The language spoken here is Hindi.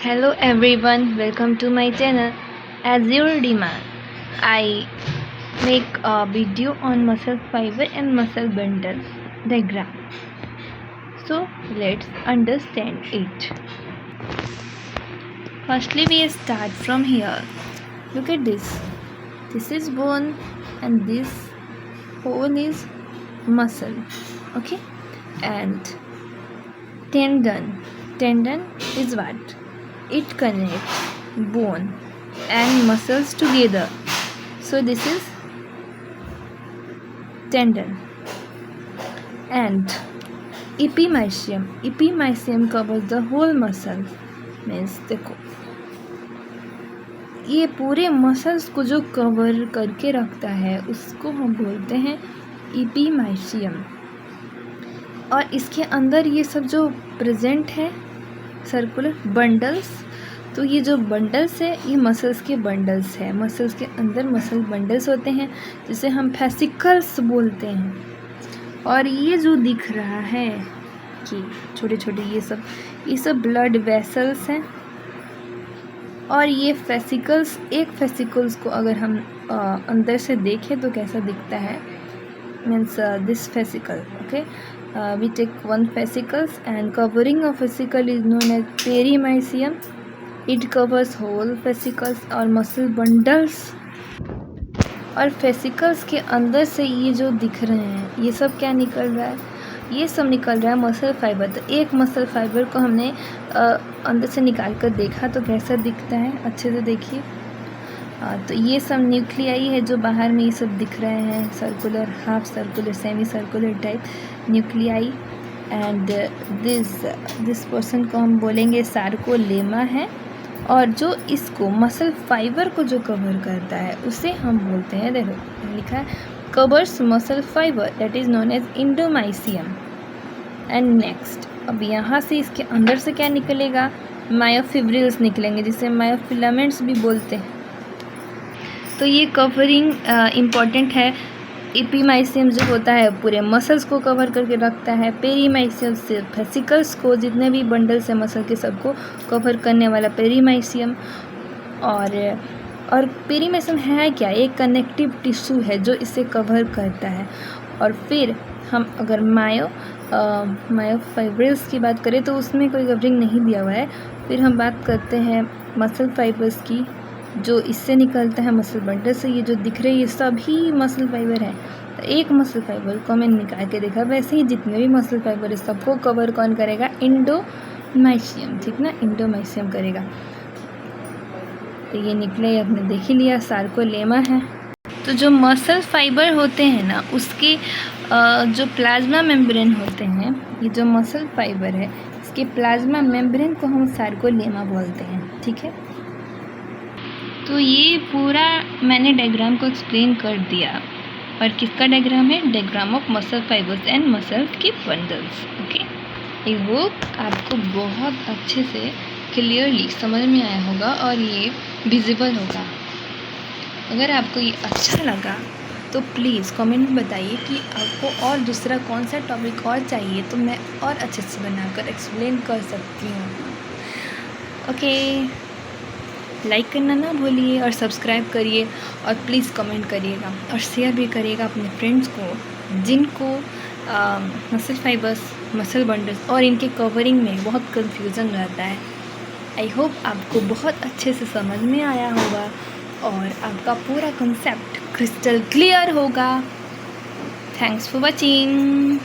Hello everyone, welcome to my channel. As your demand, I make a video on muscle fiber and muscle bundles diagram. So let's understand it. Firstly, we start from here. Look at this. This is bone and this whole is muscle. Okay, and tendon. Tendon is what? It connects bone and muscles together. So this is tendon. And epimysium. Epimysium covers the whole muscle. Means देखो, ये पूरे मसल्स को जो कवर करके रखता है उसको हम बोलते हैं epimysium. और इसके अंदर ये सब जो प्रेजेंट है सर्कुलर बंडल्स, तो ये जो बंडल्स है ये मसल्स के बंडल्स है. मसल्स के अंदर मसल बंडल्स होते हैं जिसे हम फेसिकल्स बोलते हैं. और ये जो दिख रहा है कि छोटे छोटे ये सब ब्लड वेसल्स हैं. और ये फेसिकल्स, एक फेसिकल्स को अगर हम अंदर से देखें तो कैसा दिखता है, means this fascicle. Okay, we take one fascicles and covering of fascicle is known as perimysium. It covers whole fascicles और muscle bundles. और fascicles के अंदर से ये जो दिख रहे हैं ये सब क्या निकल रहा है, ये सब निकल रहा है मसल फाइबर. तो एक मसल फाइबर को हमने अंदर से निकाल कर देखा तो कैसा दिखता है, अच्छे से देखिए. तो ये सब न्यूक्लियाई है जो बाहर में ये सब दिख रहे हैं, circular, half circular, semi circular type nuclei. And this portion को हम बोलेंगे सार्कोलेमा है. और जो इसको मसल फाइबर को जो कवर करता है उसे हम बोलते हैं, देखो लिखा है covers muscle fibre, that is known as endomysium. And next, अब यहाँ से इसके अंदर से क्या निकलेगा, मायोफिब्रिल्स निकलेंगे जिसे मायोफिलामेंट्स भी बोलते हैं. तो ये कवरिंग इम्पॉर्टेंट है. एपीमाइसियम जो होता है पूरे मसल्स को कवर करके रखता है. पेरीमाइसियम से फेसिकल्स को, जितने भी बंडल्स हैं मसल के, सबको कवर करने वाला पेरीमाइसियम. और पेरीमाइसियम है क्या, एक कनेक्टिव टिश्यू है जो इसे कवर करता है. और फिर हम अगर मायोफाइब्रिल्स की बात करें तो उसमें कोई कवरिंग नहीं दिया हुआ है. फिर हम बात करते हैं मसल फाइबर्स की, जो इससे निकलता है मसल बंडल से. ये जो दिख रहे हैं ये सभी मसल फाइबर है. तो एक मसल फाइबर को मैंने निकाल के देखा, वैसे ही जितने भी मसल फाइबर है सबको कवर कौन करेगा, इंडोमाइसियम. ठीक ना, इंडोमाइसियम करेगा. तो ये निकले, आपने देख ही लिया, सार्कोलेमा है. तो जो मसल फाइबर होते हैं ना उसके जो प्लाज्मा मेम्ब्रेन होते हैं, ये जो मसल फाइबर है इसके प्लाज्मा मेम्ब्रेन को हम सार्कोलेमा बोलते हैं. ठीक है, तो ये पूरा मैंने डायग्राम को एक्सप्लेन कर दिया. और किसका डायग्राम है, diagram of muscle fibres and muscles की बंडल्स. ओके, आई होप आपको बहुत अच्छे से क्लियरली समझ में आया होगा और ये विजिबल होगा. अगर आपको ये अच्छा लगा तो प्लीज़ कमेंट में बताइए कि आपको और दूसरा कौन सा टॉपिक और चाहिए, तो मैं और अच्छे से बनाकर एक्सप्लेन कर सकती हूँ. ओके, लाइक करना ना भूलिए और सब्सक्राइब करिए. और प्लीज़ कमेंट करिएगा और शेयर भी करिएगा अपने फ्रेंड्स को जिनको मसल फाइबर्स, मसल बंडल्स और इनके कवरिंग में बहुत कंफ्यूजन रहता है. आई होप आपको बहुत अच्छे से समझ में आया होगा और आपका पूरा कंसेप्ट क्रिस्टल क्लियर होगा. Thanks for watching.